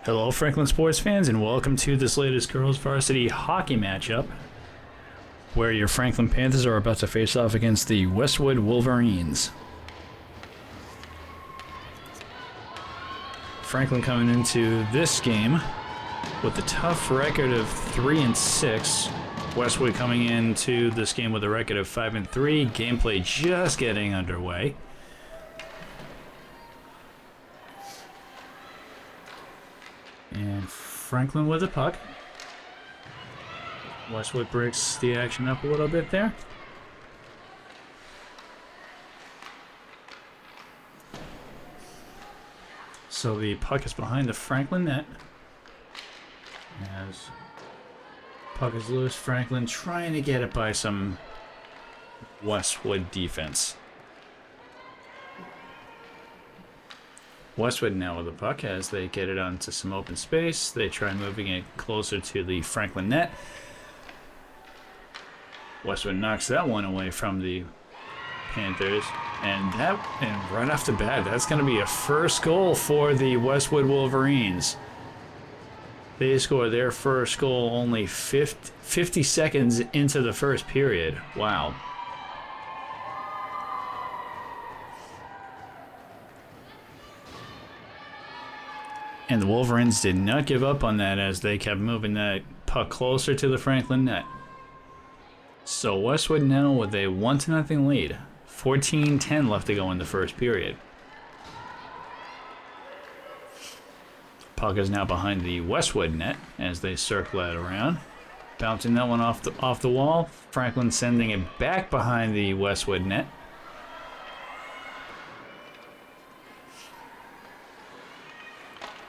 Hello, Franklin sports fans, and welcome to this latest girls varsity hockey matchup, where your Franklin Panthers are about to face off against the Westwood Wolverines. Franklin coming into this game with a tough record of 3-6. Westwood coming into this game with a record of 5-3. Gameplay just getting underway. And Franklin with the puck. Westwood breaks the action up a little bit there. So the puck is behind the Franklin net. As puck is loose, Franklin trying to get it by some Westwood defense. Westwood now with the puck as they get it onto some open space. They try moving it closer to the Franklin net. Westwood knocks that one away from the Panthers. And right off the bat, that's going to be a first goal for the Westwood Wolverines. They score their first goal only 50 seconds into the first period. Wow. And the Wolverines did not give up on that as they kept moving that puck closer to the Franklin net. So Westwood now with a 1-0 lead. 14-10 left to go in the first period. Puck is now behind the Westwood net as they circle it around. Bouncing that one off the wall. Franklin sending it back behind the Westwood net.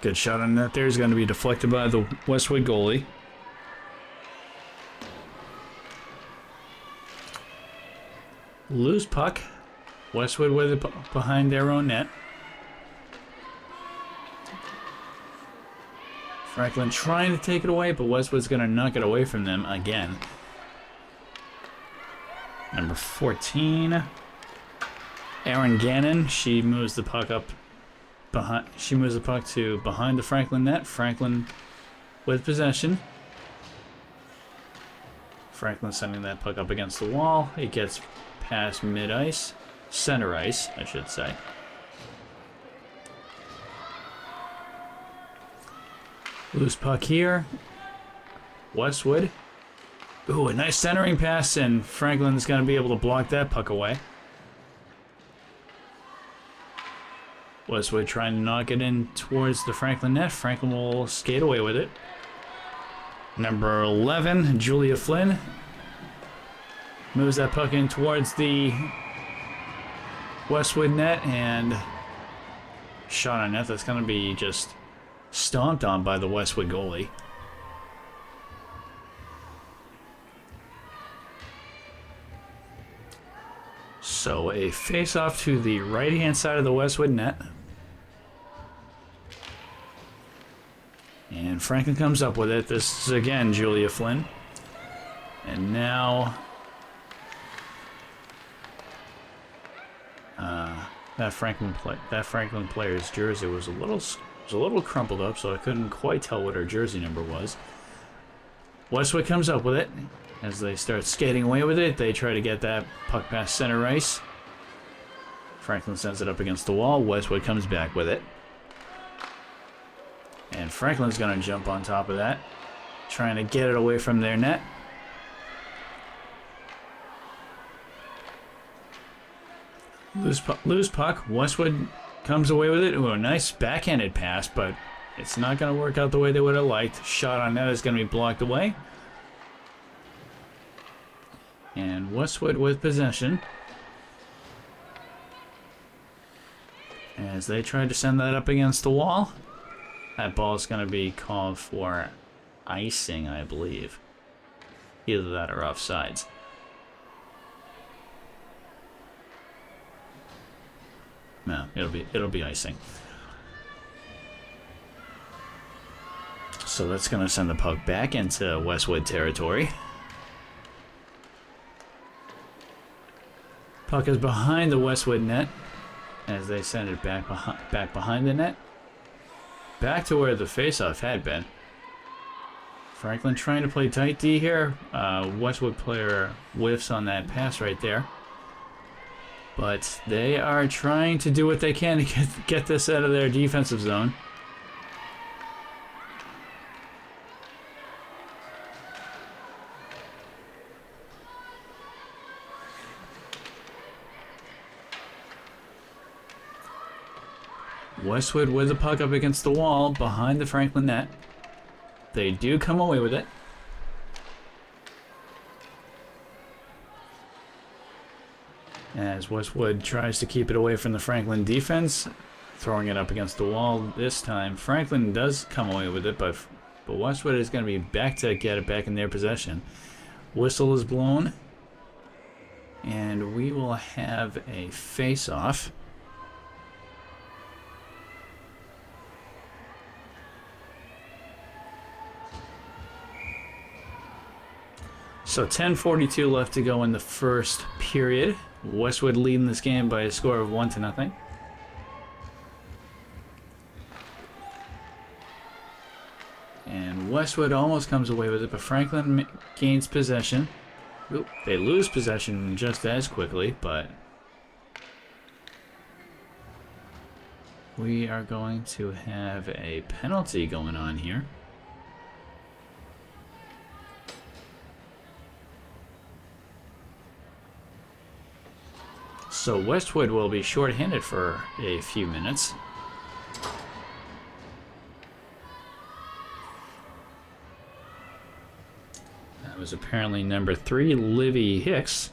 Good shot on net there is going to be deflected by the Westwood goalie. Loose puck. Westwood with it behind their own net. Franklin trying to take it away, but Westwood's going to knock it away from them again. Number 14, Erin Gannon. She moves the puck up. She moves the puck to behind the Franklin net. Franklin with possession. Franklin sending that puck up against the wall. It gets past mid-ice. Center ice, I should say. Loose puck here. Westwood. Ooh, a nice centering pass, and Franklin's going to be able to block that puck away. Westwood trying to knock it in towards the Franklin net. Franklin will skate away with it. Number 11, Julia Flynn. Moves that puck in towards the Westwood net, and shot on net that's going to be just stomped on by the Westwood goalie. So a face-off to the right-hand side of the Westwood net. And Franklin comes up with it. This is again Julia Flynn. And now that Franklin player's jersey was a little crumpled up, so I couldn't quite tell what her jersey number was. Westwood comes up with it. As they start skating away with it, they try to get that puck past center ice. Franklin sends it up against the wall. Westwood comes back with it. And Franklin's going to jump on top of that, trying to get it away from their net. Loose puck. Westwood comes away with it. Ooh, a nice backhanded pass, but it's not going to work out the way they would have liked. Shot on net is going to be blocked away. And Westwood with possession. As they try to send that up against the wall. That ball is going to be called for icing, I believe. Either that or offsides. No, it'll be icing. So that's going to send the puck back into Westwood territory. Puck is behind the Westwood net as they send it back behind the net. back to where the faceoff had been. Franklin trying to play tight D here. Westwood player whiffs on that pass right there. But they are trying to do what they can to get this out of their defensive zone. Westwood with the puck up against the wall behind the Franklin net. They do come away with it. As Westwood tries to keep it away from the Franklin defense, throwing it up against the wall this time. Franklin does come away with it, but Westwood is going to be back to get it back in their possession. Whistle is blown, and we will have a face-off. So 10:42 left to go in the first period. Westwood leading this game by a score of 1-0. And Westwood almost comes away with it, but Franklin gains possession. Oop, they lose possession just as quickly, but we are going to have a penalty going on here. So Westwood will be shorthanded for a few minutes. That was apparently number 3, Livy Hicks.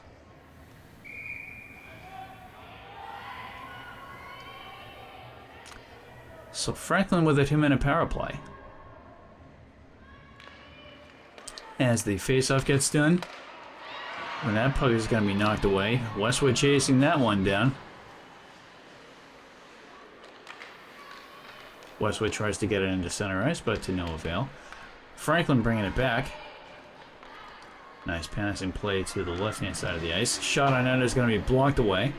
So Franklin with a 2-minute power play. As the faceoff gets done, when that puck is going to be knocked away, Westwood chasing that one down. Westwood tries to get it into center ice, but to no avail. Franklin bringing it back. Nice passing play to the left-hand side of the ice. Shot on net is going to be blocked away.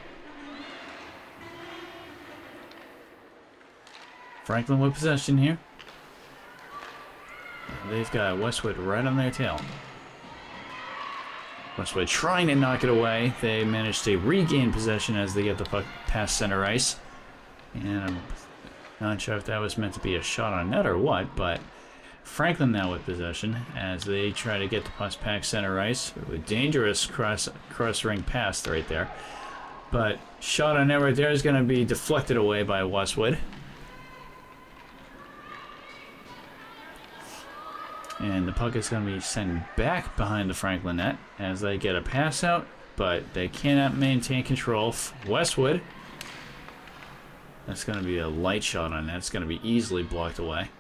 Franklin with possession here. They've got Westwood right on their tail. Westwood trying to knock it away. They manage to regain possession as they get the puck past center ice. And I'm not sure if that was meant to be a shot on net or what, but Franklin now with possession as they try to get the puck past center ice. A dangerous cross-ring pass right there. But shot on net right there is going to be deflected away by Westwood. And the puck is going to be sent back behind the Franklin net as they get a pass out, but they cannot maintain control. Westwood, that's going to be a light shot on that. It's going to be easily blocked away.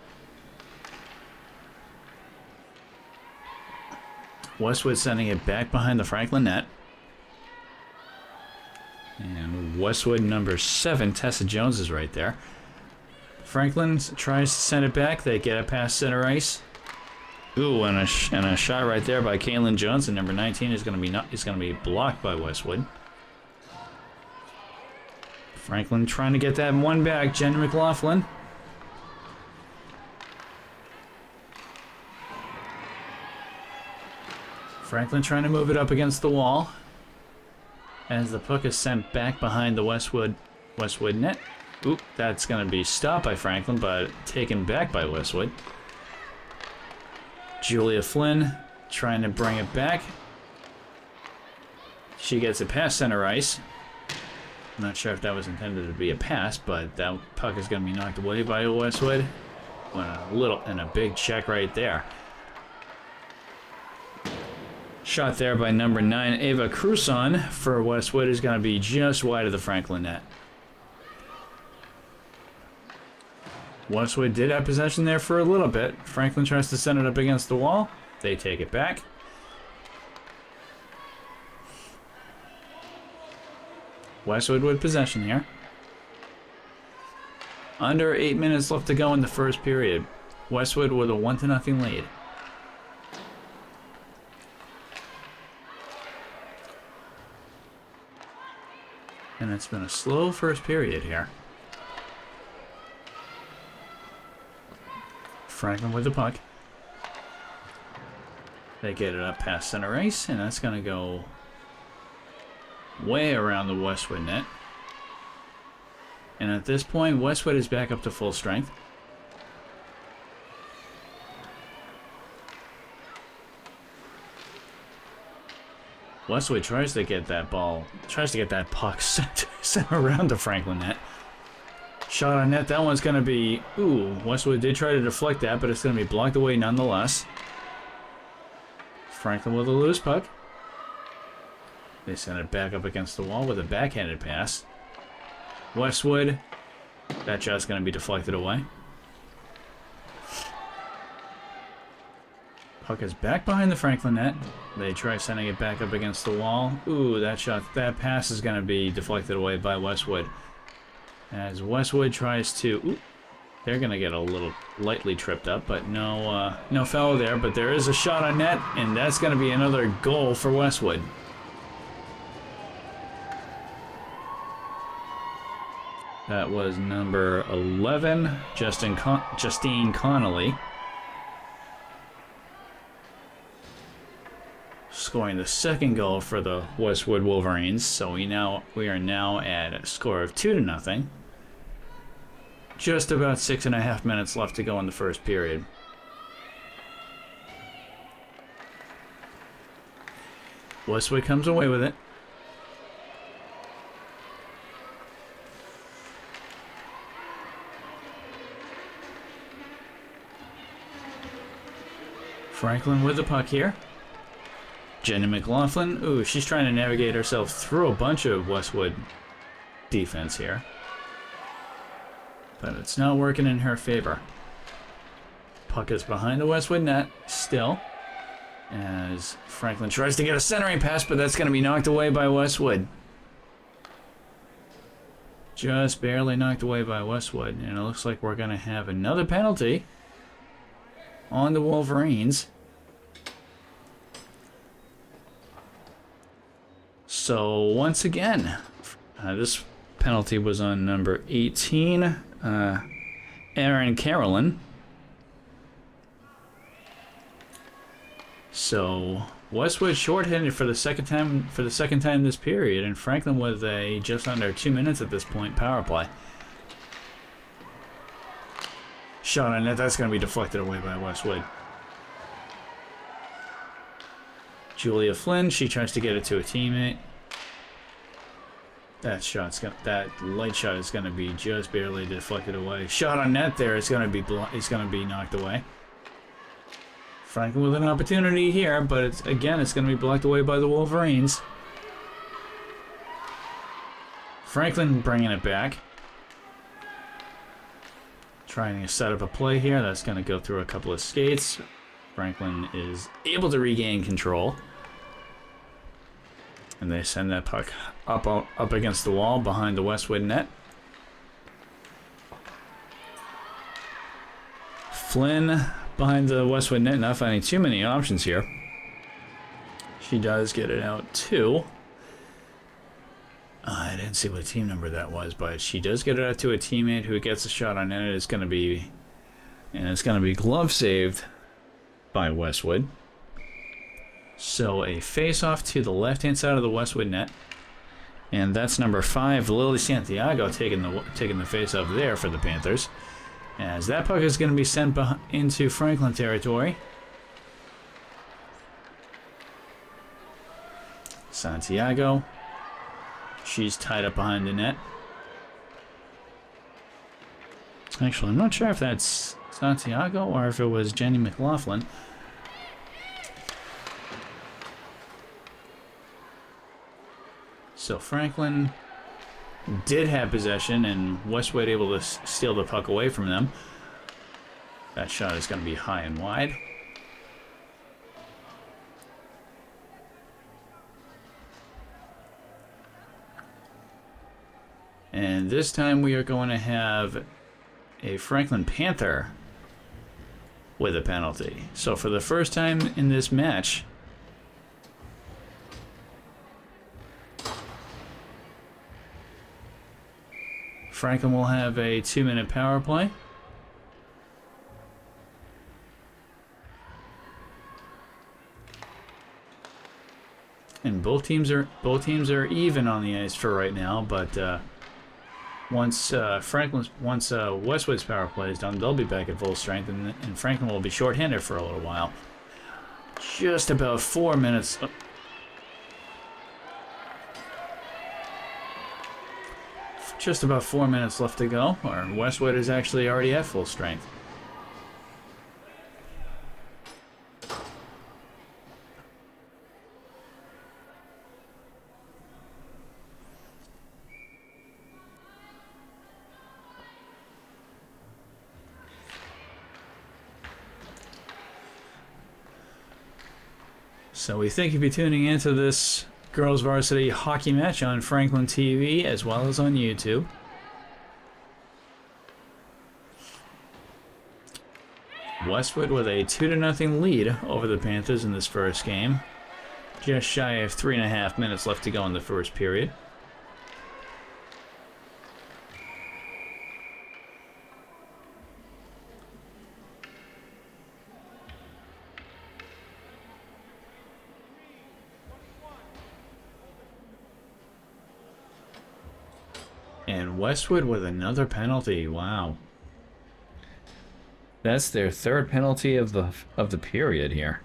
Westwood sending it back behind the Franklin net. And Westwood number 7, Tessa Jones, is right there. Franklin tries to send it back. They get it past center ice. Ooh, and a shot right there by Caitlin Jones, and number 19 is going to be blocked by Westwood. Franklin trying to get that one back. Jen McLaughlin. Franklin trying to move it up against the wall as the puck is sent back behind the Westwood net. Oop, that's going to be stopped by Franklin, but taken back by Westwood. Julia Flynn trying to bring it back. She gets it past center ice. I'm not sure if that was intended to be a pass, but that puck is going to be knocked away by Westwood. And a big check right there. Shot there by number 9, Ava Cruson for Westwood is going to be just wide of the Franklin net. Westwood did have possession there for a little bit. Franklin tries to send it up against the wall. They take it back. Westwood with possession here. Under 8 minutes left to go in the first period. Westwood with a 1-0 lead. And it's been a slow first period here. Franklin with the puck. They get it up past center ice, and that's going to go way around the Westwood net. And at this point, Westwood is back up to full strength. Westwood tries to get that puck sent around the Franklin net. Shot on net, that one's going to be... Ooh, Westwood did try to deflect that, but it's going to be blocked away nonetheless. Franklin with a loose puck. They send it back up against the wall with a backhanded pass. Westwood, that shot's going to be deflected away. Puck is back behind the Franklin net. They try sending it back up against the wall. Ooh, that pass is going to be deflected away by Westwood. As Westwood tries to... Ooh, they're going to get a little lightly tripped up, but no foul there. But there is a shot on net, and that's going to be another goal for Westwood. That was number 11, Justine Connolly. Scoring the second goal for the Westwood Wolverines. So we are now at a score of 2-0. Just about 6.5 minutes left to go in the first period. Westwood comes away with it. Franklin with the puck here. Jenny McLaughlin. Ooh, she's trying to navigate herself through a bunch of Westwood defense here. But it's not working in her favor. Puck is behind the Westwood net still. As Franklin tries to get a centering pass, but that's going to be knocked away by Westwood. Just barely knocked away by Westwood. And it looks like we're going to have another penalty on the Wolverines. So once again, this penalty was on number 18, Aaron Carolyn. So Westwood shorthanded for the second time this period, and Franklin with a just under 2 minutes at this point power play. Shot on net, that's going to be deflected away by Westwood. Julia Flynn, she tries to get it to a teammate. That light shot is going to be just barely deflected away. Shot on net there is going to be knocked away. Franklin with an opportunity here, but it's going to be blocked away by the Wolverines. Franklin bringing it back. Trying to set up a play here. That's going to go through a couple of skates. Franklin is able to regain control. And they send that puck up against the wall behind the Westwood net. Flynn behind the Westwood net, not finding too many options here. She does get it out too. I didn't see what team number that was, but she does get it out to a teammate who gets a shot on it. It's going to be glove saved by Westwood. So a face-off to the left-hand side of the Westwood net. And that's number 5, Lily Santiago, taking the face-off there for the Panthers. As that puck is going to be sent into Franklin territory. Santiago. She's tied up behind the net. Actually, I'm not sure if that's Santiago or if it was Jenny McLaughlin. So Franklin did have possession, and Westwood able to steal the puck away from them. That shot is going to be high and wide. And this time we are going to have a Franklin Panther with a penalty. So for the first time in this match, Franklin will have a 2-minute power play. And both teams are even on the ice for right now, but once Westwood's power play is done, they'll be back at full strength, and Franklin will be shorthanded for a little while. Just about 4 minutes. Just about 4 minutes left to go, or Westwood is actually already at full strength. So we thank you for tuning into this girls varsity hockey match on Franklin TV as well as on YouTube. Westwood with a 2-0 lead over the Panthers in this first game. Just shy of 3.5 minutes left to go in the first period. And Westwood with another penalty. Wow. That's their third penalty of the period here.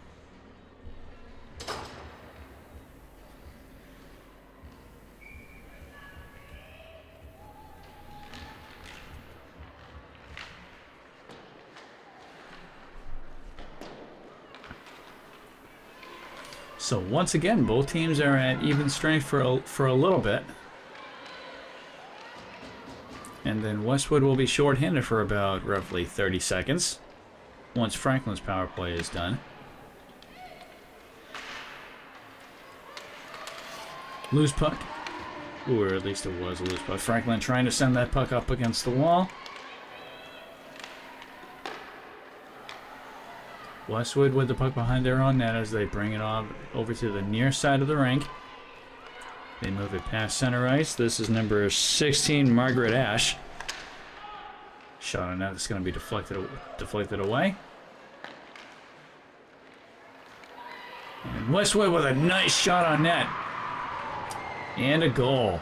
So once again, both teams are at even strength for a little bit. And then Westwood will be shorthanded for about roughly 30 seconds once Franklin's power play is done. Loose puck. Or at least it was a loose puck. Franklin trying to send that puck up against the wall. Westwood with the puck behind their own net as they bring it on over to the near side of the rink. They move it past center ice. This is number 16, Margaret Ash. Shot on net that's going to be deflected away. And Westwood with a nice shot on net. And a goal.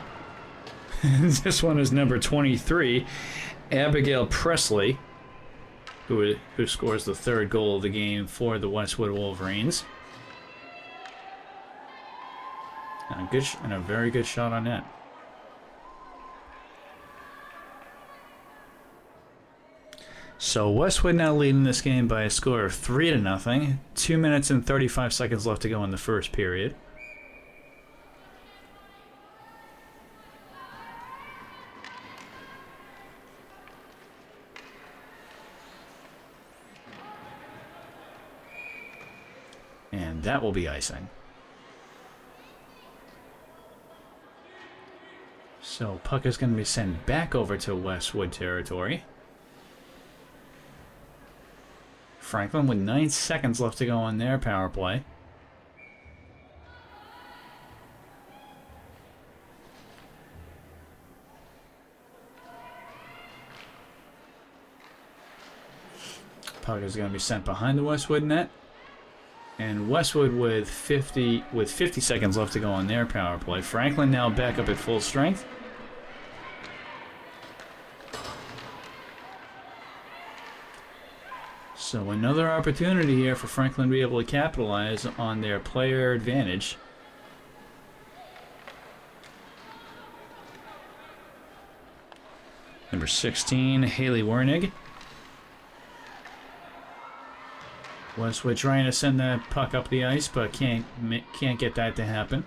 This one is number 23, Abigail Presley, who scores the third goal of the game for the Westwood Wolverines. And a very good shot on net. So Westwood now leading this game by a score of 3-0. 2 minutes and 35 seconds left to go in the first period. And that will be icing. So puck is going to be sent back over to Westwood territory. Franklin with 9 seconds left to go on their power play. Puck is going to be sent behind the Westwood net. And Westwood with 50 seconds left to go on their power play. Franklin now back up at full strength. So another opportunity here for Franklin to be able to capitalize on their player advantage. Number 16, Haley Wernig. Westwood trying to send that puck up the ice, but can't get that to happen.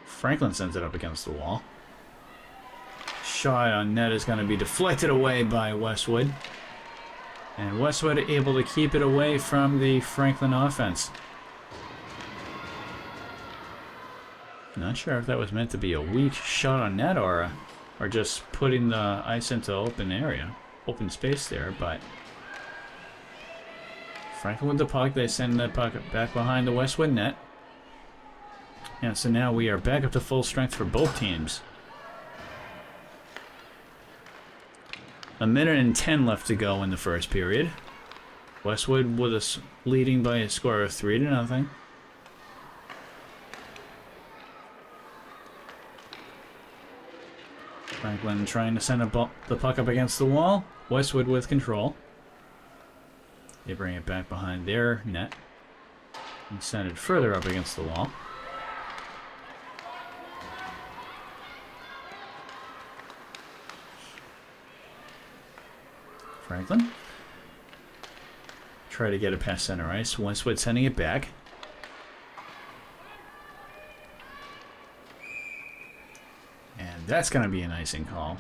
Franklin sends it up against the wall. Shot on net is going to be deflected away by Westwood. And Westwood able to keep it away from the Franklin offense. Not sure if that was meant to be a weak shot on net or just putting the ice into open space there, but Franklin with the puck, they send that puck back behind the Westwood net. And so now we are back up to full strength for both teams. 1 minute and 10 left to go in the first period. Westwood with us leading by a score of 3-0. Franklin trying to send the puck up against the wall. Westwood with control. They bring it back behind their net and send it further up against the wall. Franklin. Try to get it past center ice. Westwood sending it back. And that's going to be an icing call.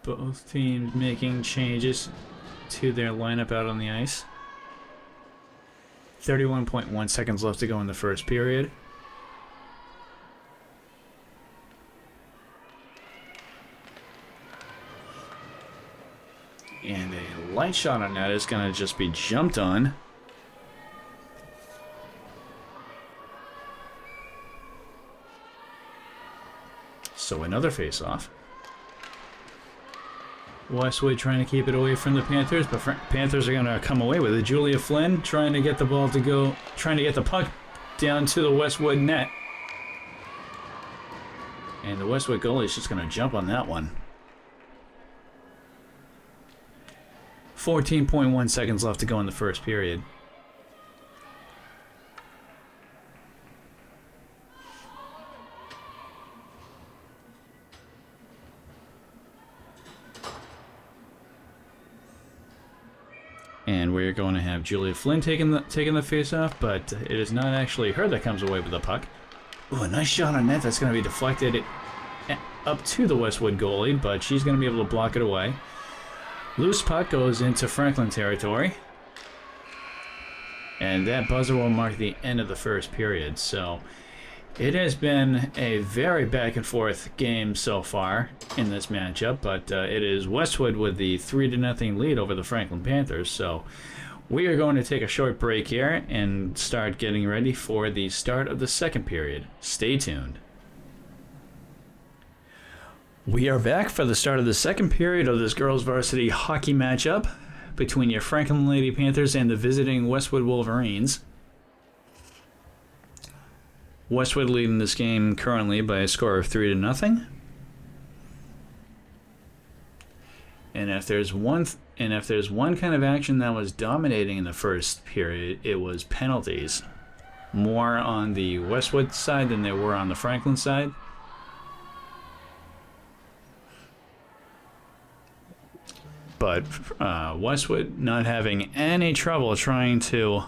Both teams making changes to their lineup out on the ice. 31.1 seconds left to go in the first period. And a light shot on that is going to just be jumped on. So another face-off. Westwood trying to keep it away from the Panthers, but Panthers are going to come away with it. Julia Flynn trying to get the ball to go, trying to get the puck down to the Westwood net. And the Westwood goalie is just going to jump on that one. 14.1 seconds left to go in the first period. And we're going to have Julia Flynn taking the face-off, but it is not actually her that comes away with the puck. Ooh, a nice shot on net. That's going to be deflected up to the Westwood goalie, but she's going to be able to block it away. Loose puck goes into Franklin territory. And that buzzer will mark the end of the first period. So it has been a very back and forth game so far in this matchup, but it is Westwood with the 3-0 lead over the Franklin Panthers. So we are going to take a short break here and start getting ready for the start of the second period. Stay tuned. We are back for the start of the second period of this girls' varsity hockey matchup between your Franklin Lady Panthers and the visiting Westwood Wolverines. Westwood leading this game currently by a score of 3-0. And if there's one kind of action that was dominating in the first period, it was penalties. More on the Westwood side than they were on the Franklin side. But Westwood not having any trouble trying to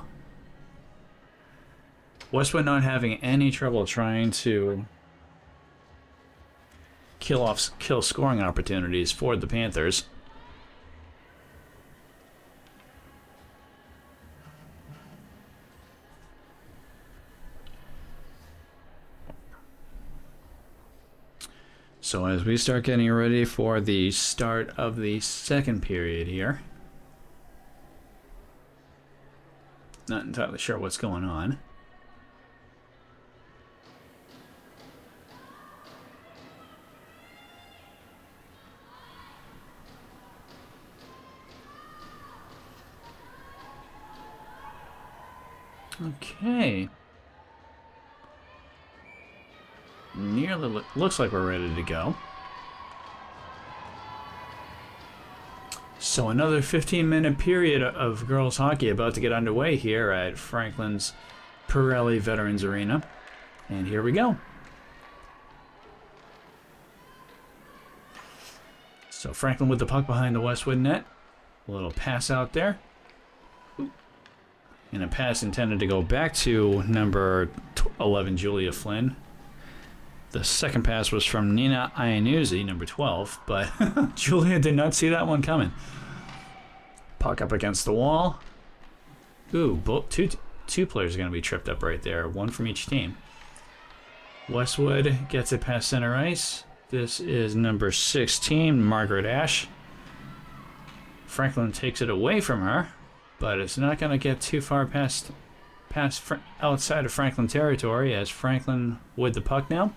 kill scoring opportunities for the Panthers. So as we start getting ready for the start of the second period here, not entirely sure what's going on. Okay. Nearly looks like we're ready to go. So another 15-minute period of girls hockey about to get underway here at Franklin's Pirelli Veterans Arena. And here we go. So Franklin with the puck behind the Westwood net. A little pass out there. And a pass intended to go back to number 11, Julia Flynn. The second pass was from Nina Iannuzzi, number 12, but Julia did not see that one coming. Puck up against the wall. Ooh, two players are going to be tripped up right there, one from each team. Westwood gets it past center ice. This is number 16, Margaret Ash. Franklin takes it away from her, but it's not going to get too far past outside of Franklin territory as Franklin with the puck now.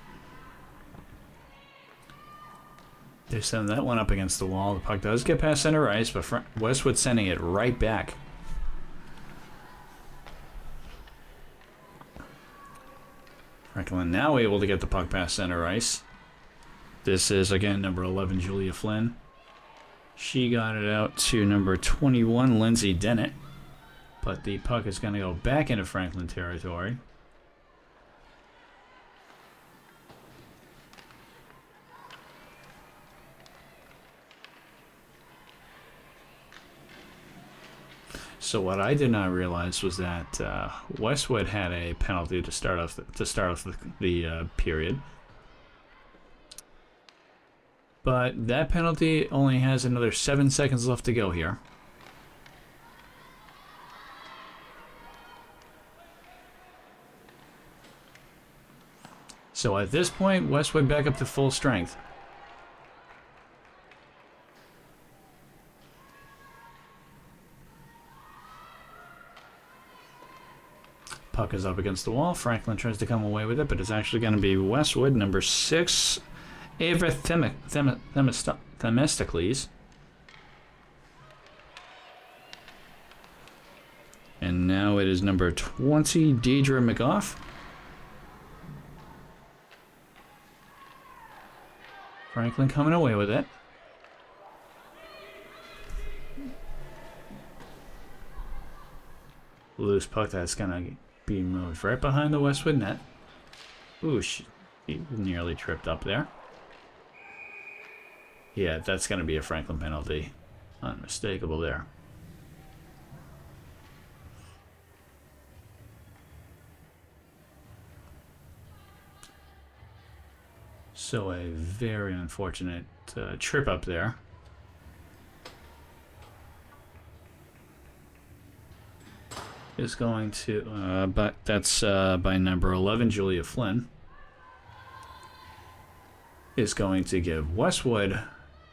They send that one up against the wall. The puck does get past center ice, but Westwood sending it right back. Franklin now able to get the puck past center ice. This is, again, number 11, Julia Flynn. She got it out to number 21, Lindsay Dennett. But the puck is going to go back into Franklin territory. So what I did not realize was that Westwood had a penalty to start off the period. But that penalty only has another 7 seconds left to go here. So at this point, Westwood back up to full strength. Puck is up against the wall. Franklin tries to come away with it, but it's actually going to be Westwood, number 6, Ava Themistocles. And now it is number 20, Deidre McGough. Franklin coming away with it. Loose puck that's going to be moved right behind the Westwood net. Ooh, he nearly tripped up there. Yeah, that's going to be a Franklin penalty. Unmistakable there. So a very unfortunate trip up there. Is going to, but that's by number 11, Julia Flynn. Is going to give Westwood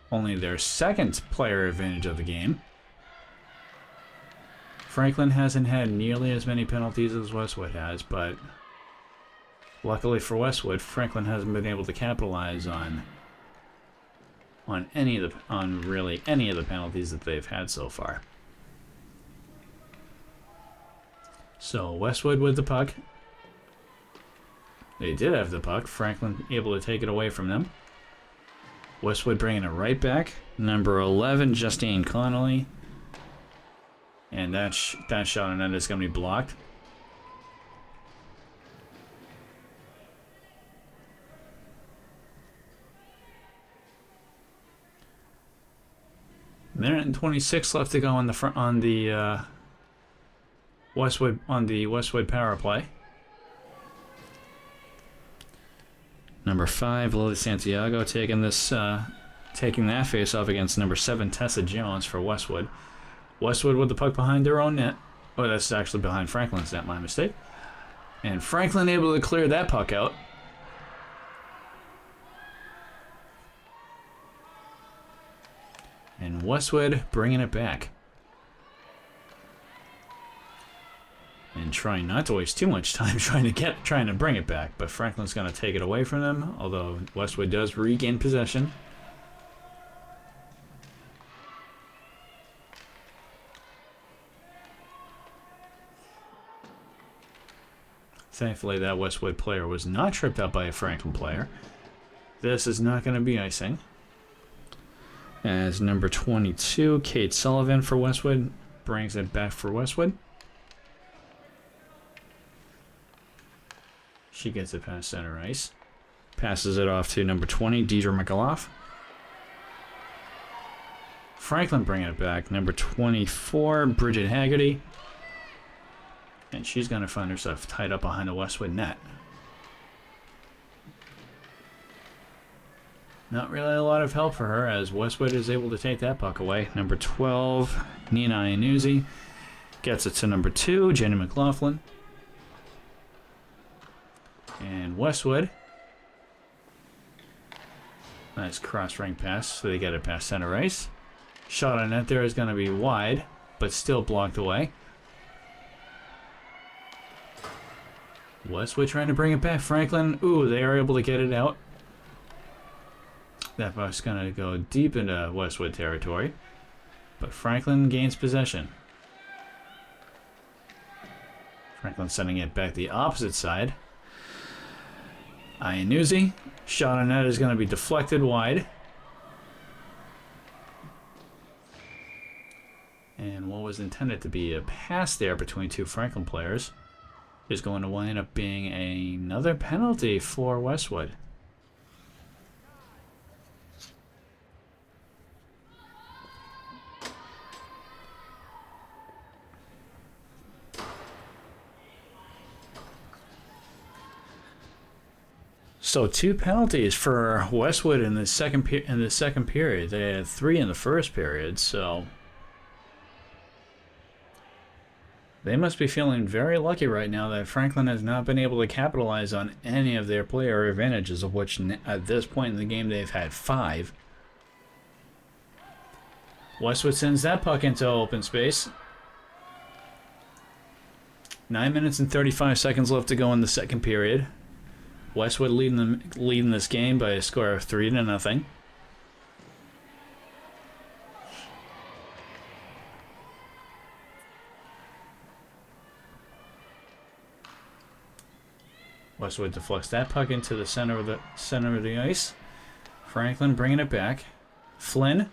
only their second player advantage of the game. Franklin hasn't had nearly as many penalties as Westwood has, but luckily for Westwood, Franklin hasn't been able to capitalize on really any of the penalties that they've had so far. So Westwood with the puck. They did have the puck. Franklin able to take it away from them. Westwood bringing it right back. Number 11, Justine Connolly. And that shot on net is going to be blocked. Minute and 26 left to go on the Westwood power play. Number 5, Lily Santiago taking that face off against number 7, Tessa Jones for Westwood. Westwood with the puck behind their own net. Oh, that's actually behind Franklin's net, my mistake. And Franklin able to clear that puck out. And Westwood bringing it back. And trying not to waste too much time trying to bring it back, but Franklin's going to take it away from them, although Westwood does regain possession. Thankfully, that Westwood player was not tripped up by a Franklin player. This is not going to be icing. As number 22, Kate Sullivan for Westwood, brings it back for Westwood. She gets it past center ice. Passes it off to number 20, Deidre McGough. Franklin bringing it back. Number 24, Bridget Haggerty. And she's going to find herself tied up behind the Westwood net. Not really a lot of help for her as Westwood is able to take that puck away. Number 12, Nina Iannuzzi. Gets it to number 2, Jenny McLaughlin. And Westwood. Nice cross-ring pass, so they get it past center ice. Shot on net there is going to be wide, but still blocked away. Westwood trying to bring it back. Franklin, ooh, they are able to get it out. That puck's going to go deep into Westwood territory. But Franklin gains possession. Franklin sending it back the opposite side. Iannuzzi. Shot on net is going to be deflected wide. And what was intended to be a pass there between two Franklin players is going to wind up being another penalty for Westwood. So 2 penalties for Westwood in the second period. They had 3 in the first period, so they must be feeling very lucky right now that Franklin has not been able to capitalize on any of their player advantages, of which at this point in the game they've had 5. Westwood sends that puck into open space. 9 minutes and 35 seconds left to go in the second period. Westwood leading this game by a score of 3-0. Westwood deflects that puck into the center of the ice. Franklin bringing it back. Flynn.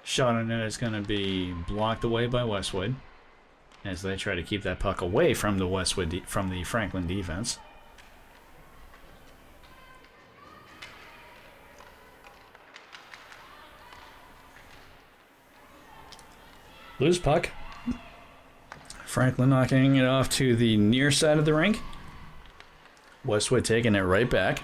Shot on it is going to be blocked away by Westwood as they try to keep that puck away from the Franklin defense. Loose puck. Franklin knocking it off to the near side of the rink. Westwood taking it right back.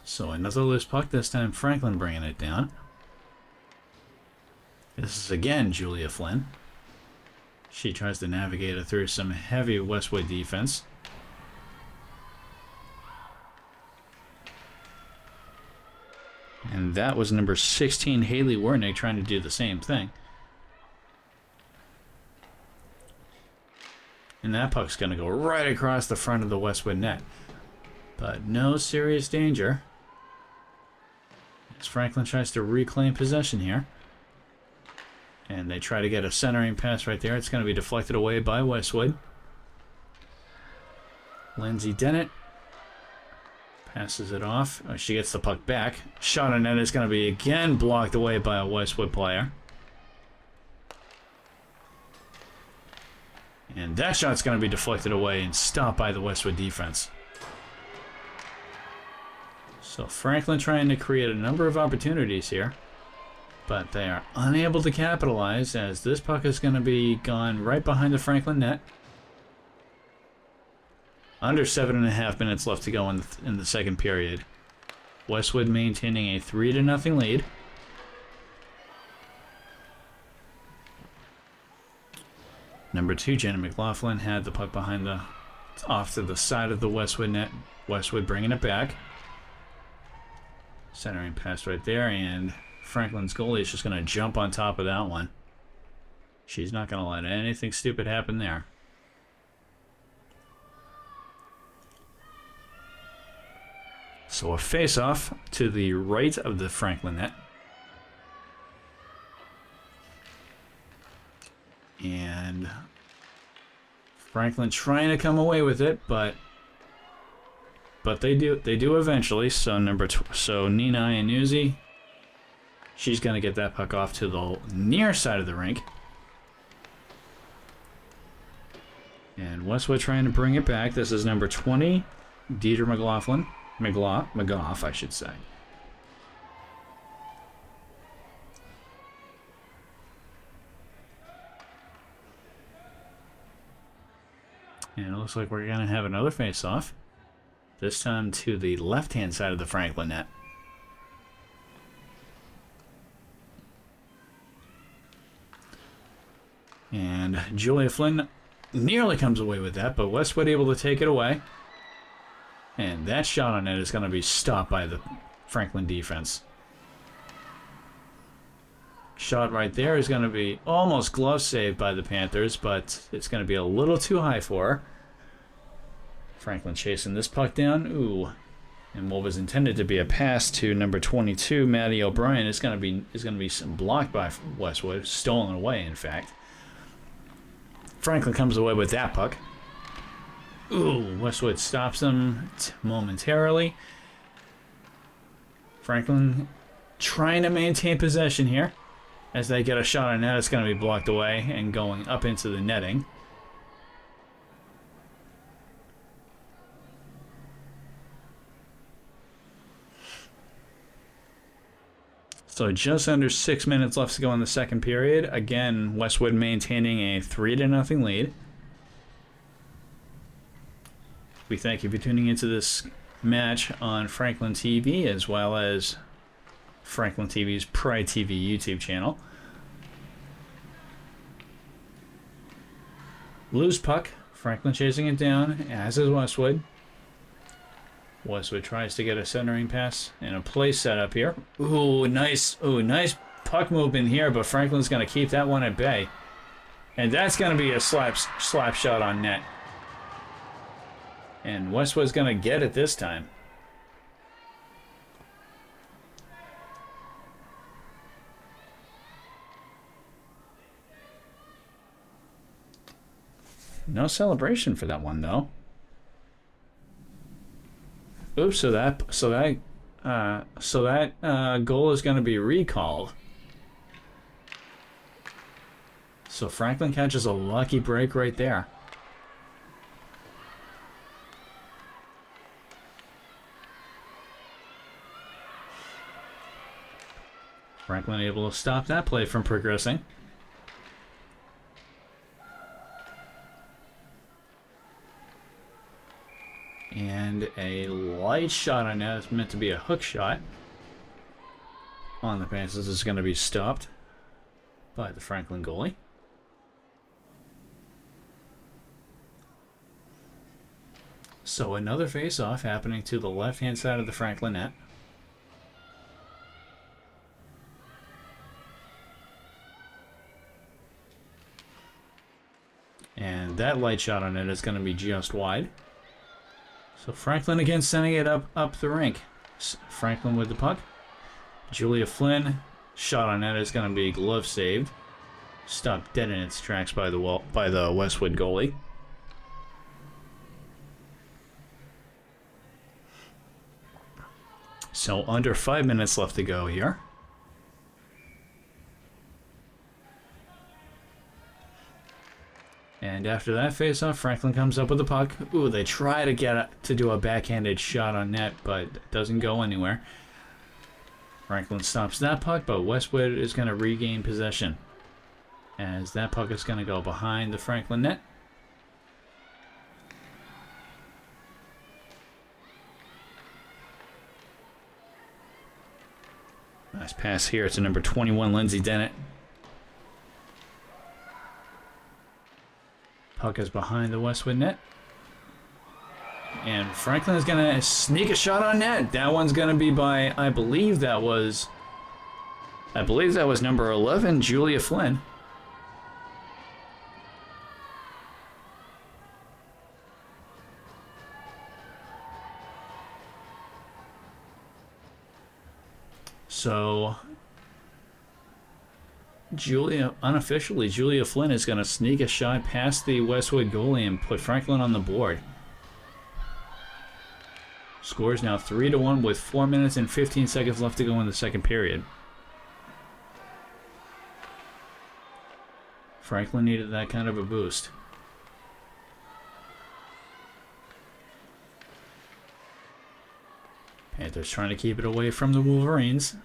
So another loose puck, this time Franklin bringing it down. This is again Julia Flynn. She tries to navigate it through some heavy Westwood defense. And that was number 16, Haley Wernick, trying to do the same thing. And that puck's going to go right across the front of the Westwood net. But no serious danger. As Franklin tries to reclaim possession here. And they try to get a centering pass right there. It's going to be deflected away by Westwood. Lindsay Dennett passes it off. Oh, she gets the puck back. Shot on net is going to be again blocked away by a Westwood player. And that shot's going to be deflected away and stopped by the Westwood defense. So Franklin trying to create a number of opportunities here, but they are unable to capitalize as this puck is going to be gone right behind the Franklin net. Under 7.5 minutes left to go in the second period. Westwood maintaining a 3-0 lead. Number 2, Jenna McLaughlin had the puck off to the side of the Westwood net. Westwood bringing it back. Centering pass right there, and Franklin's goalie is just going to jump on top of that one. She's not going to let anything stupid happen there. So a face-off to the right of the Franklin net. And Franklin trying to come away with it, but they do eventually. So Nina Iannuzzi, she's going to get that puck off to the near side of the rink. And Westwood trying to bring it back. This is number 20, Deidre McLaughlin. McGough, I should say. And it looks like we're going to have another face-off. This time to the left-hand side of the Franklin net. And Julia Flynn nearly comes away with that, but Westwood able to take it away. And that shot on net is going to be stopped by the Franklin defense. Shot right there is going to be almost glove saved by the Panthers, but it's going to be a little too high for her. Franklin chasing this puck down. Ooh. And what was intended to be a pass to number 22, Matty O'Brien, is going to be blocked by Westwood, stolen away, in fact. Franklin comes away with that puck. Ooh, Westwood stops them momentarily. Franklin trying to maintain possession here. As they get a shot on net, it's going to be blocked away and going up into the netting. So just under 6 minutes left to go in the second period. Again, Westwood maintaining a 3-0 lead. We thank you for tuning into this match on Franklin TV as well as Franklin TV's Pride TV YouTube channel. Loose puck. Franklin chasing it down, as is Westwood. Westwood tries to get a centering pass and a play set up here. Ooh, nice puck movement here, but Franklin's going to keep that one at bay. And that's going to be a slap shot on net. And Westwood's going to get it this time. No celebration for that one, though. Oops, so that goal is going to be recalled. So Franklin catches a lucky break right there. Franklin able to stop that play from progressing. And a light shot on that. It's meant to be a hook shot. On the pass, this is going to be stopped by the Franklin goalie. So another face-off happening to the left-hand side of the Franklin net. And that light shot on it is going to be just wide. So Franklin again sending it up the rink. Franklin with the puck. Julia Flynn, shot on net is going to be glove saved. Stopped dead in its tracks by the Westwood goalie. So under 5 minutes left to go here. And after that face-off, Franklin comes up with the puck. Ooh, they try to do a backhanded shot on net, but it doesn't go anywhere. Franklin stops that puck, but Westwood is going to regain possession. As that puck is going to go behind the Franklin net. Nice pass here to number 21, Lindsay Dennett. Puck is behind the Westwood net. And Franklin is going to sneak a shot on net. That one's going to be by, I believe that was number 11, Julia Flynn. So unofficially, Julia Flynn is going to sneak a shot past the Westwood goalie and put Franklin on the board. Scores now 3-1 with 4 minutes and 15 seconds left to go in the second period. Franklin needed that kind of a boost. Panthers trying to keep it away from the Wolverines.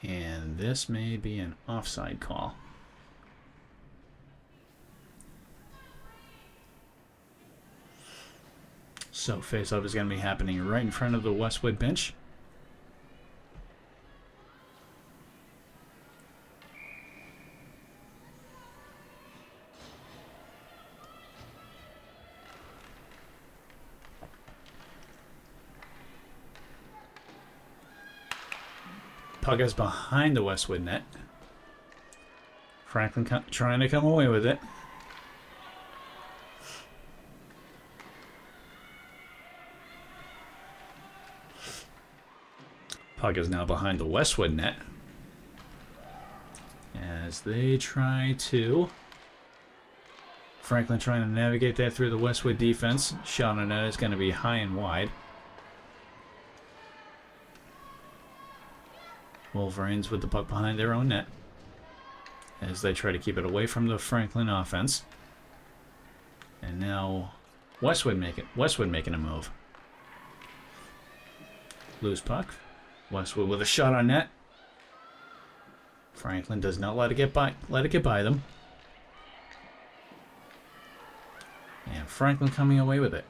And this may be an offside call. So face-off is going to be happening right in front of the Westwood bench. Puck is behind the Westwood net. Franklin trying to come away with it. Puck is now behind the Westwood net. As they try to... Franklin trying to navigate that through the Westwood defense. Shot on net is going to be high and wide. Wolverines with the puck behind their own net as they try to keep it away from the Franklin offense. And now Westwood making a move. Loose puck. Westwood with a shot on net. Franklin does not let it get by them. And Franklin coming away with it.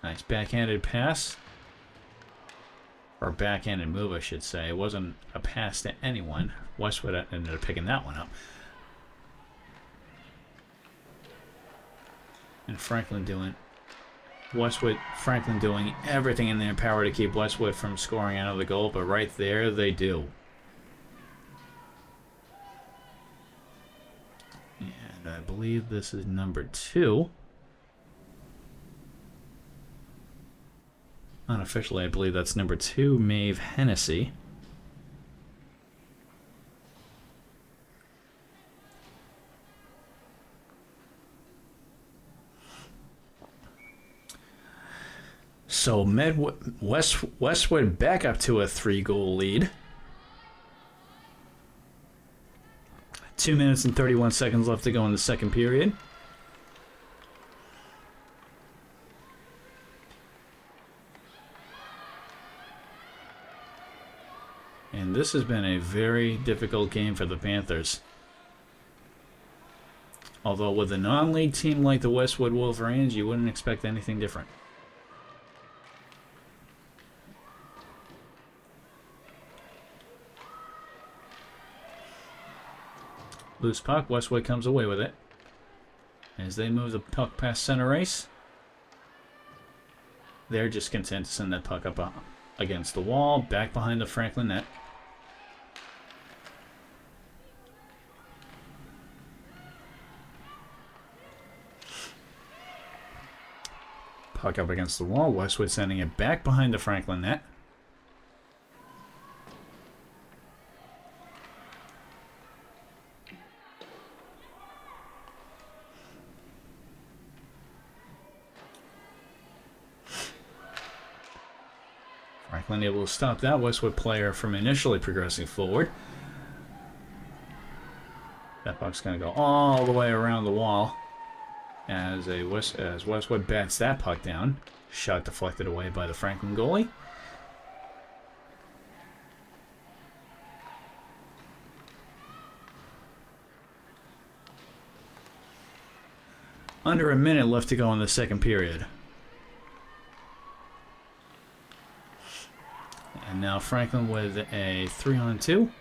Nice backhanded pass. Or backhanded move, I should say. It wasn't a pass to anyone. Westwood ended up picking that one up. And Franklin doing everything in their power to keep Westwood from scoring another goal, but right there they do. And I believe this is number 2. Unofficially, I believe that's number 2, Maeve Hennessy. So Westwood back up to a 3-goal lead. 2 minutes and 31 seconds left to go in the second period. And this has been a very difficult game for the Panthers. Although with a non-league team like the Westwood Wolverines, you wouldn't expect anything different. Loose puck, Westwood comes away with it. As they move the puck past center ice, they're just content to send that puck up against the wall, back behind the Franklin net. Puck up against the wall, Westwood sending it back behind the Franklin net. Franklin able to stop that Westwood player from initially progressing forward. That puck's going to go all the way around the wall as Westwood bats that puck down. Shot deflected away by the Franklin goalie. Under a minute left to go in the second period. And now Franklin with a 3-on-2.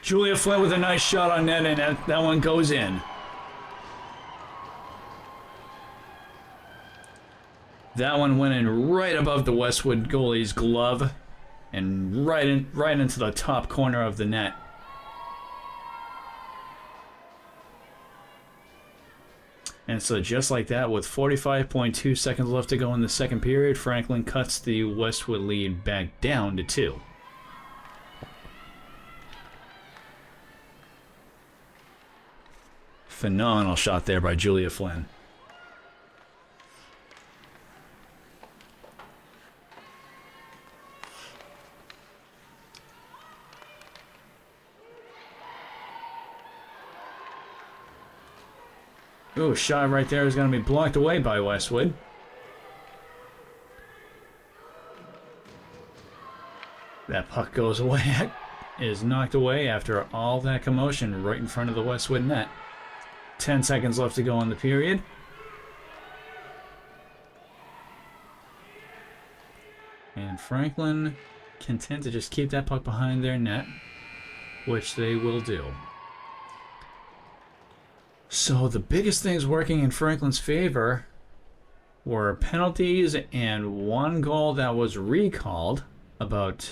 Julia Flynn with a nice shot on net, and that one goes in. That one went in right above the Westwood goalie's glove and right into the top corner of the net. And so just like that, with 45.2 seconds left to go in the second period, Franklin cuts the Westwood lead back down to 2. Phenomenal shot there by Julia Flynn. Ooh, shot right there is going to be blocked away by Westwood. That puck goes away, is knocked away after all that commotion right in front of the Westwood net. 10 seconds left to go in the period. And Franklin content to just keep that puck behind their net, which they will do. So the biggest things working in Franklin's favor were penalties and one goal that was recalled. about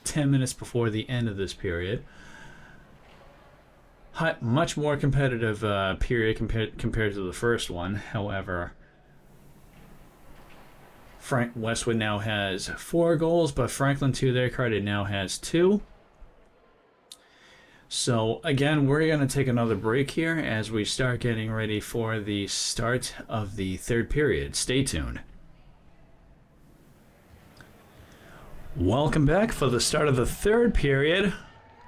10 minutes before the end of this period. Much more competitive period compared to the first one. However, Westwood now has 4 goals, but Franklin, to their credit, now has 2. So again, we're going to take another break here as we start getting ready for the start of the third period. Stay tuned. Welcome back for the start of the third period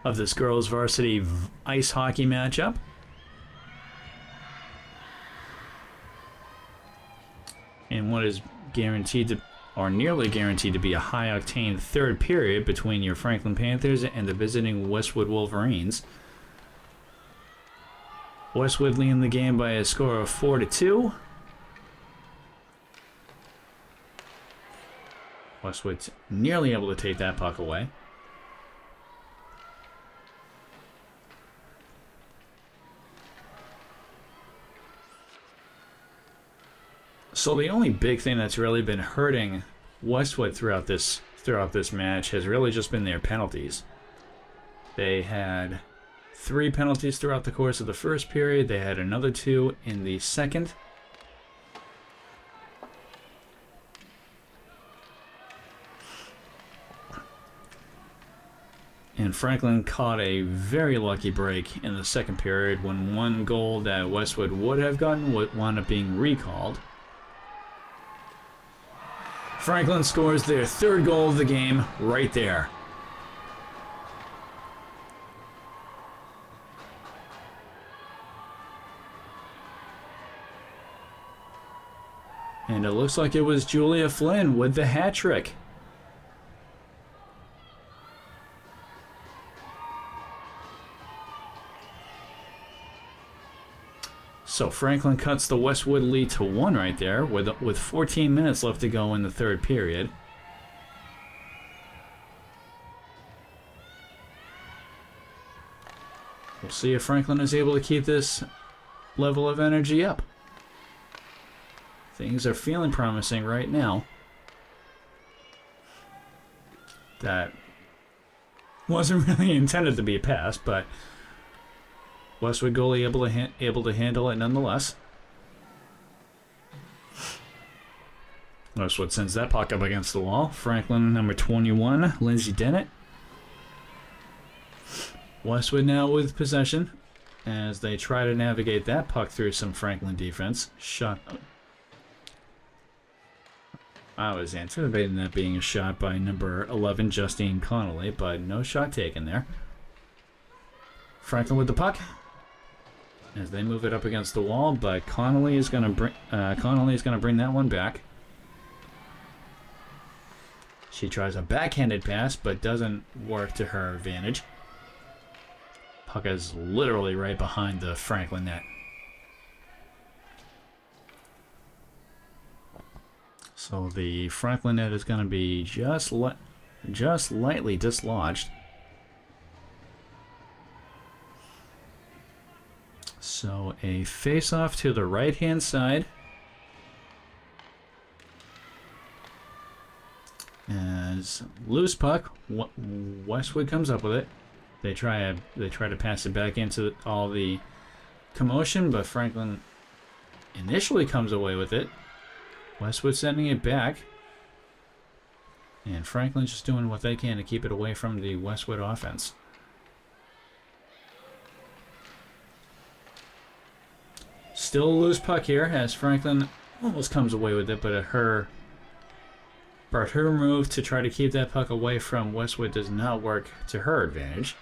of this girls' varsity ice hockey matchup. And what is guaranteed to, or nearly guaranteed to be, a high-octane third period between your Franklin Panthers and the visiting Westwood Wolverines. Westwood leading the game by a score of 4-2. Westwood's nearly able to take that puck away. So the only big thing that's really been hurting Westwood throughout this match has really just been their penalties. They had 3 penalties throughout the course of the first period. They had another 2 in the second. And Franklin caught a very lucky break in the second period when one goal that Westwood would have gotten would wound up being recalled. Franklin scores their 3rd goal of the game right there. And it looks like it was Julia Flynn with the hat trick. So Franklin cuts the Westwood lead to 1 right there with 14 minutes left to go in the third period. We'll see if Franklin is able to keep this level of energy up. Things are feeling promising right now. That wasn't really intended to be a pass, but Westwood goalie able to handle it nonetheless. Westwood sends that puck up against the wall. Franklin, number 21, Lindsay Dennett. Westwood now with possession as they try to navigate that puck through some Franklin defense. Shot. I was anticipating that being a shot by number 11, Justine Connolly, but no shot taken there. Franklin with the puck as they move it up against the wall, but Connolly is going to bring that one back. She tries a backhanded pass, but doesn't work to her advantage. Puck is literally right behind the Franklin net. So the Franklin net is going to be just lightly dislodged. So a face-off to the right-hand side. As loose puck, Westwood comes up with it. They try to pass it back into all the commotion, but Franklin initially comes away with it. Westwood sending it back. And Franklin's just doing what they can to keep it away from the Westwood offense. Still a loose puck here as Franklin almost comes away with it, but her move to try to keep that puck away from Westwood does not work to her advantage.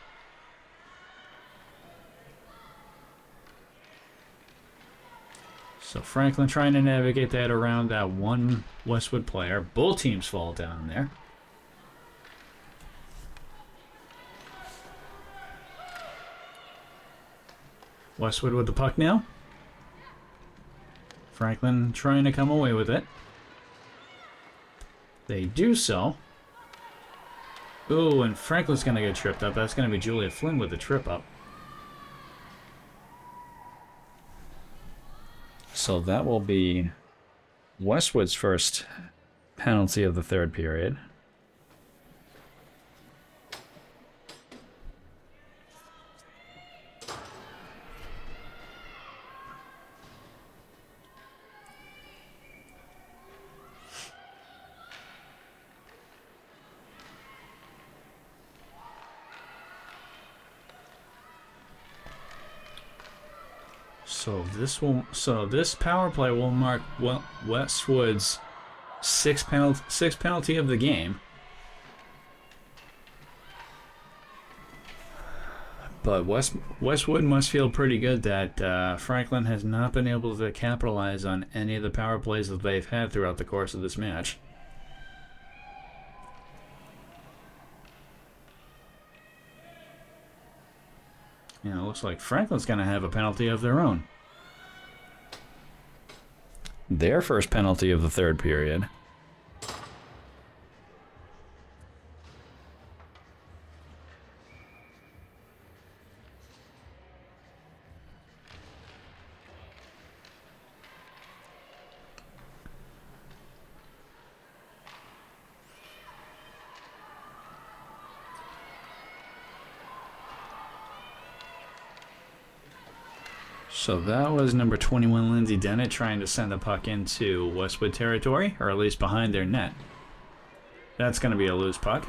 So Franklin trying to navigate that around that one Westwood player. Both teams fall down there. Westwood with the puck now. Franklin trying to come away with it. They do so. Ooh, and Franklin's going to get tripped up. That's going to be Julia Flynn with the trip up. So that will be Westwood's first penalty of the third period. So this power play will mark Westwood's sixth penalty of the game. But Westwood must feel pretty good that Franklin has not been able to capitalize on any of the power plays that they've had throughout the course of this match. You know, it looks like Franklin's going to have a penalty of their own. Their first penalty of the third period. So that was number 21, Lindsay Dennett, trying to send the puck into Westwood territory, or at least behind their net. That's going to be a loose puck.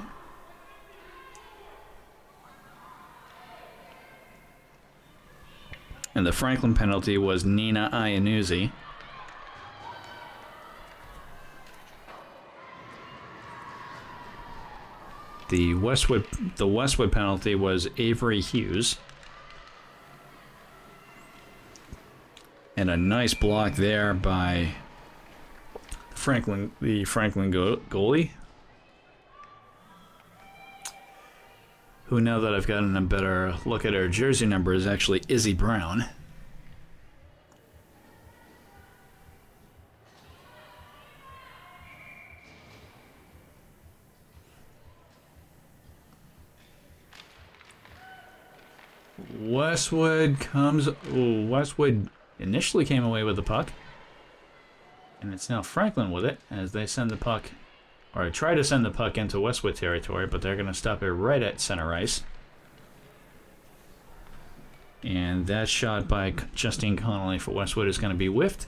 And the Franklin penalty was Nina Iannuzzi. The Westwood penalty was Avery Hughes. And a nice block there by the Franklin goalie. Who, now that I've gotten a better look at her jersey number, is actually Izzy Brown. Westwood initially came away with the puck, and it's now Franklin with it as they send the puck, or try to send the puck into Westwood territory, but they're going to stop it right at center ice. And that shot by Justine Connolly for Westwood is going to be whiffed.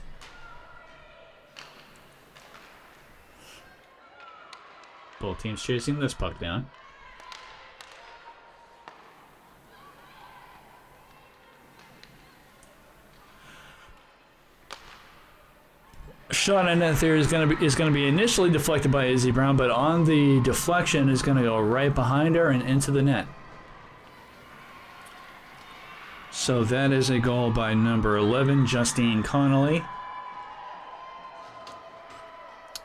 Both teams chasing this puck down. Shot in net there is going to be initially deflected by Izzy Brown, but on the deflection is going to go right behind her and into the net. So that is a goal by number 11, Justine Connolly.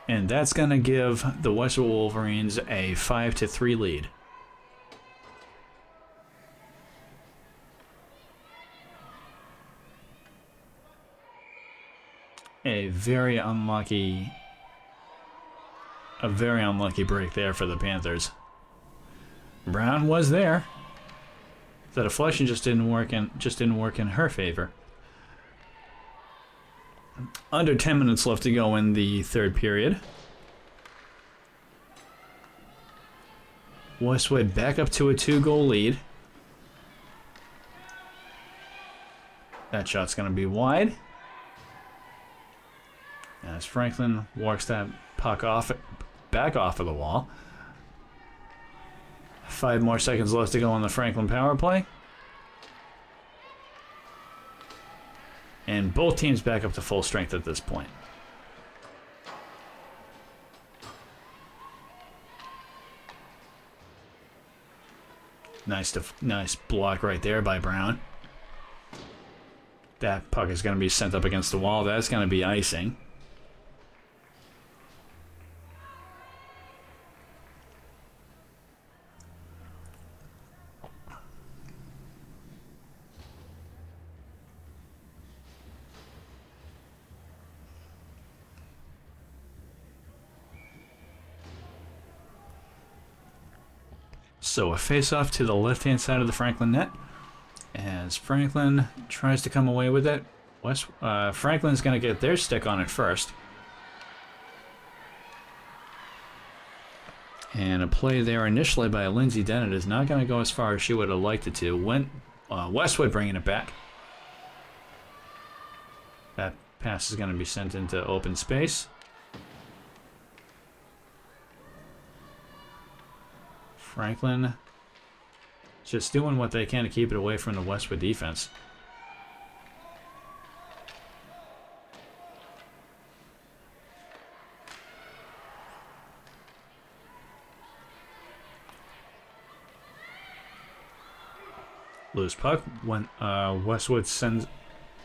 And that's going to give the Westwood Wolverines a 5-3 lead. A very unlucky break there for the Panthers. Brown was there. The deflection just didn't work in her favor. Under 10 minutes left to go in the third period. Westwood back up to a 2-goal lead. That shot's going to be wide. As Franklin walks that puck back off of the wall. 5 more seconds left to go on the Franklin power play. And both teams back up to full strength at this point. Nice block right there by Brown. That puck is going to be sent up against the wall. That's going to be icing. So a face-off to the left-hand side of the Franklin net. As Franklin tries to come away with it, Franklin's going to get their stick on it first. And a play there initially by Lindsay Dennett is not going to go as far as she would have liked it to. Westwood bringing it back. That pass is going to be sent into open space. Franklin just doing what they can to keep it away from the Westwood defense. Loose puck. When Westwood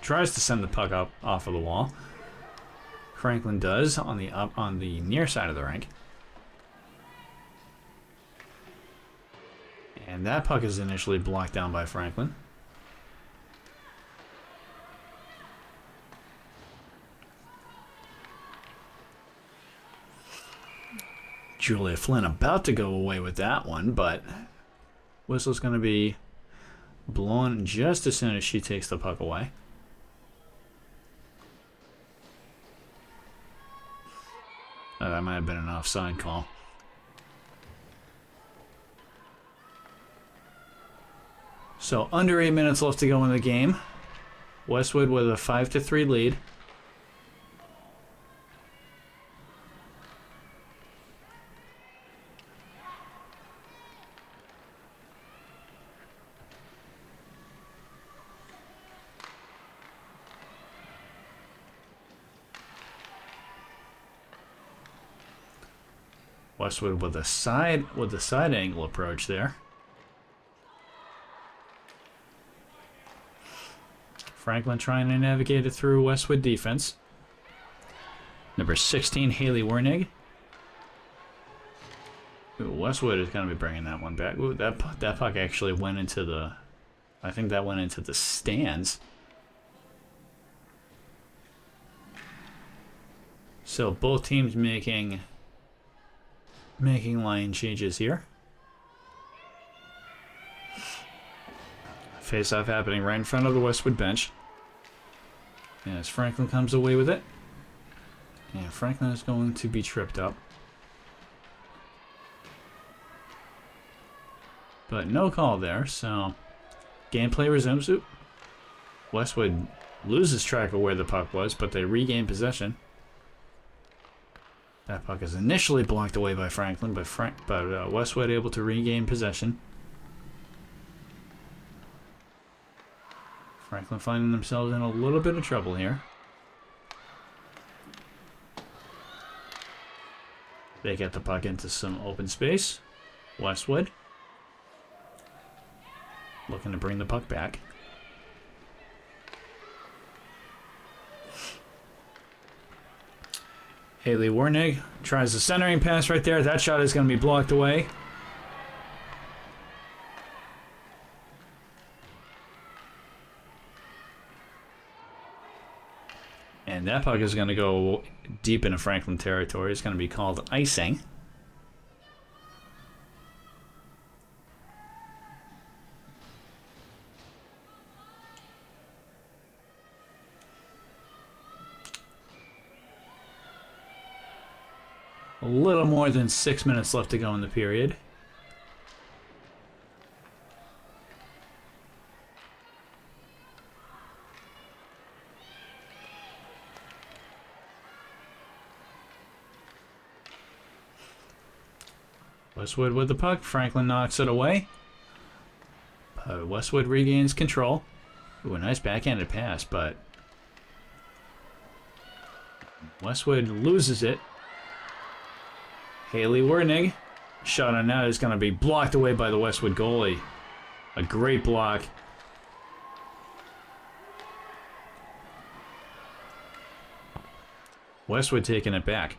tries to send the puck up off of the wall. Franklin does on the near side of the rink. And that puck is initially blocked down by Franklin. Julia Flynn about to go away with that one, but whistle's going to be blown just as soon as she takes the puck away. That might have been an offside call. So under 8 minutes left to go in the game. Westwood with a 5-3 lead. Westwood with a side angle approach there. Franklin trying to navigate it through Westwood defense. Number 16, Haley Wernig. Ooh, Westwood is going to be bringing that one back. Ooh, that puck actually went into the... I think that went into the stands. So both teams making line changes here. Face-off happening right in front of the Westwood bench. As Franklin comes away with it. And Franklin is going to be tripped up. But no call there, so gameplay resumes. Oop. Westwood loses track of where the puck was, but they regain possession. That puck is initially blocked away by Franklin, but Westwood able to regain possession. Franklin finding themselves in a little bit of trouble here. They get the puck into some open space. Westwood looking to bring the puck back. Haley Wernig tries the centering pass right there. That shot is going to be blocked away. And that puck is going to go deep into Franklin territory. It's going to be called icing. A little more than 6 minutes left to go in the period. Westwood with the puck. Franklin knocks it away. Westwood regains control. Ooh, a nice backhanded pass, but Westwood loses it. Haley Wernig. Shot on net is going to be blocked away by the Westwood goalie. A great block. Westwood taking it back.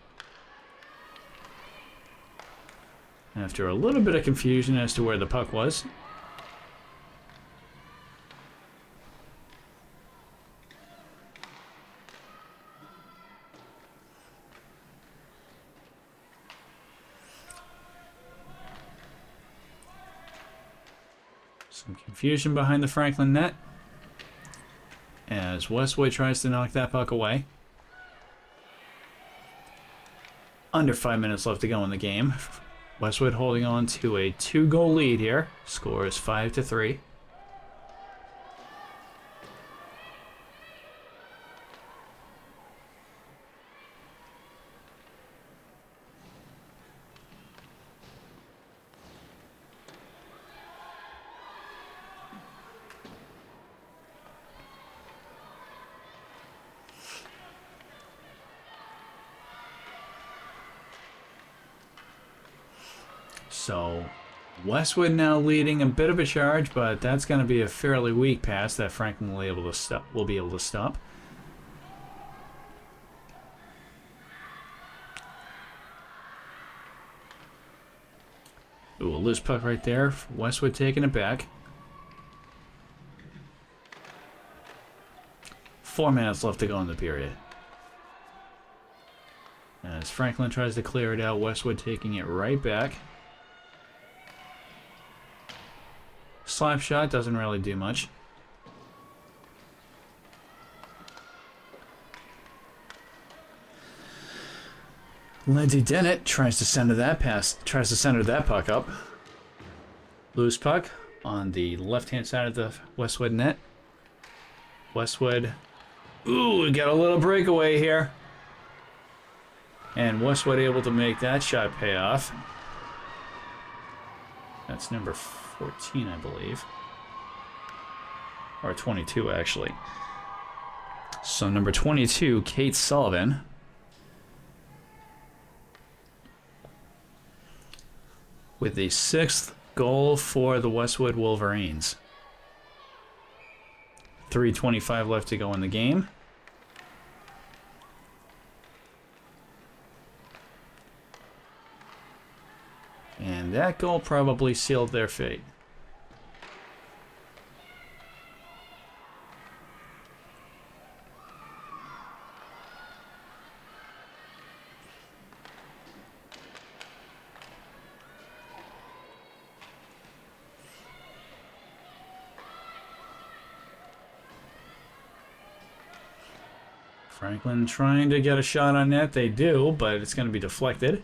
After a little bit of confusion as to where the puck was. Some confusion behind the Franklin net as Westwood tries to knock that puck away. Under 5 minutes left to go in the game. Westwood holding on to a 2-goal lead here. Score is 5-3. So Westwood now leading a bit of a charge, but that's going to be a fairly weak pass that Franklin will be able to stop. Ooh, a loose puck right there. Westwood taking it back. 4 minutes left to go in the period. As Franklin tries to clear it out, Westwood taking it right back. Slap shot doesn't really do much. Lindsay Dennett tries to center that puck up. Loose puck on the left-hand side of the Westwood net. Westwood. Ooh, we got a little breakaway here. And Westwood able to make that shot pay off. That's number 14, I believe. Or 22, actually. So number 22, Kate Sullivan. With the 6th goal for the Westwood Wolverines. 3:25 left to go in the game. And that goal probably sealed their fate. Franklin trying to get a shot on net. They do, but it's going to be deflected.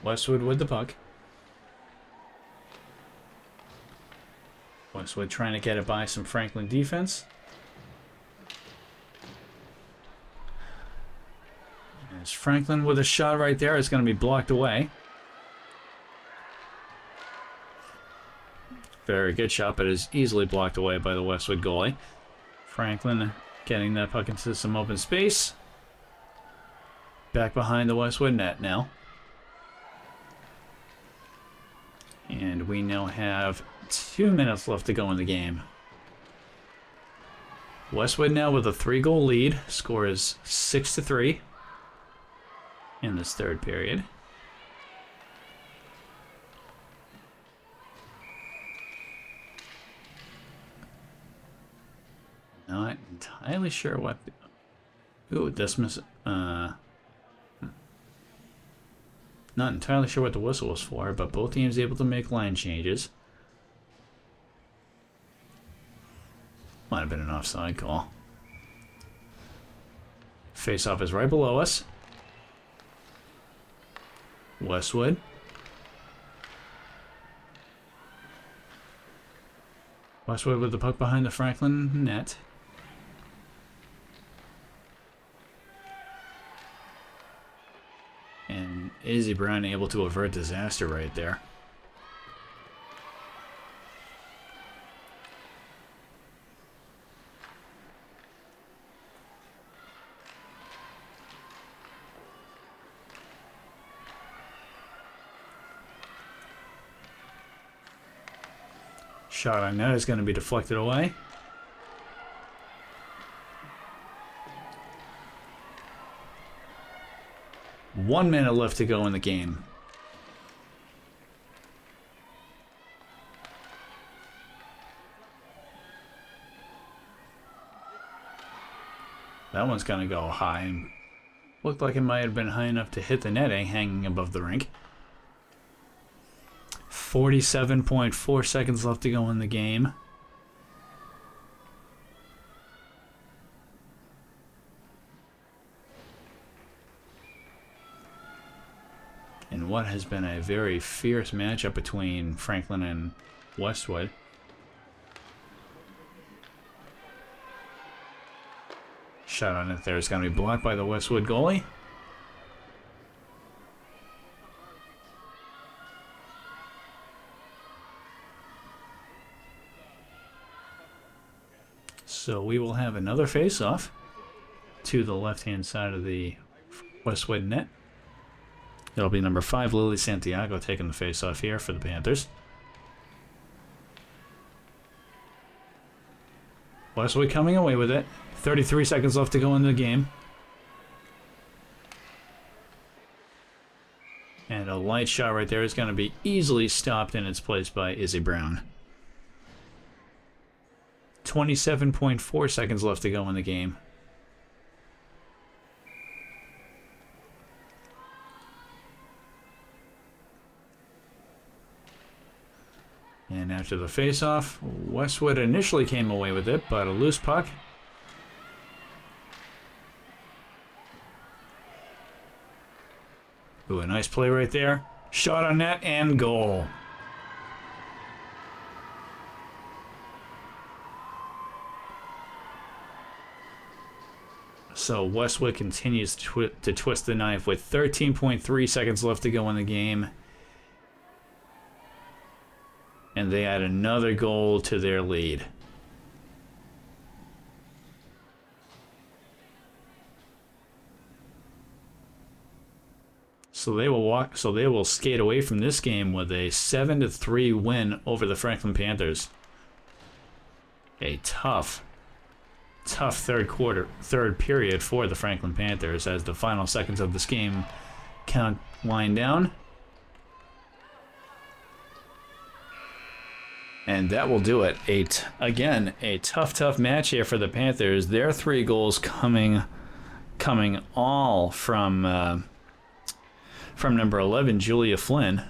Westwood with the puck. Westwood trying to get it by some Franklin defense. As Franklin with a shot right there is going to be blocked away. Very good shot, but is easily blocked away by the Westwood goalie. Franklin getting that puck into some open space. Back behind the Westwood net now. And we now have 2 minutes left to go in the game. Westwood now with a 3-goal lead. Score is 6-3 in this third period. Not entirely sure what... Ooh, dismiss... Not entirely sure what the whistle was for, but both teams able to make line changes. Might have been an offside call. Face-off is right below us. Westwood. Westwood with the puck behind the Franklin net. And Izzy Brown able to avert disaster right there. Shot on net is going to be deflected away. One minute left to go in the game. That one's going to go high. Looked like it might have been high enough to hit the netting hanging above the rink. 47.4 seconds left to go in the game. In what has been a very fierce matchup between Franklin and Westwood. Shot on it there is going to be blocked by the Westwood goalie. So we will have another face-off to the left-hand side of the Westwood net. It'll be number 5, Lily Santiago, taking the face-off here for the Panthers. Westwood coming away with it. 33 seconds left to go in the game. And a light shot right there is going to be easily stopped in its place by Izzy Brown. 27.4 seconds left to go in the game. And after the face-off, Westwood initially came away with it, but a loose puck. Ooh, a nice play right there. Shot on net and goal. So Westwood continues to twist the knife with 13.3 seconds left to go in the game. And they add another goal to their lead. So they will skate away from this game with a 7-3 win over the Franklin Panthers. A tough third period for the Franklin Panthers as the final seconds of this game wind down. And that will do it. Again, a tough match here for the Panthers. Their 3 goals coming all from number 11, Julia Flynn.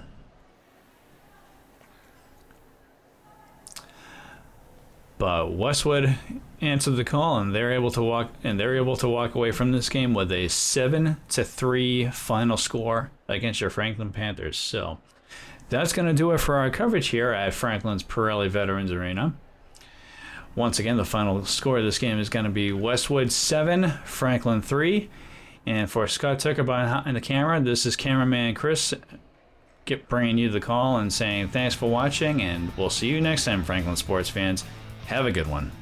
But Westwood answered the call, and they're able to walk away from this game with a 7-3 final score against your Franklin Panthers. So that's going to do it for our coverage here at Franklin's Pirelli Veterans Arena. Once again, the final score of this game is going to be Westwood 7, Franklin 3. And for Scott Tucker behind the camera, this is cameraman Chris bringing you the call and saying thanks for watching, and we'll see you next time, Franklin sports fans. Have a good one.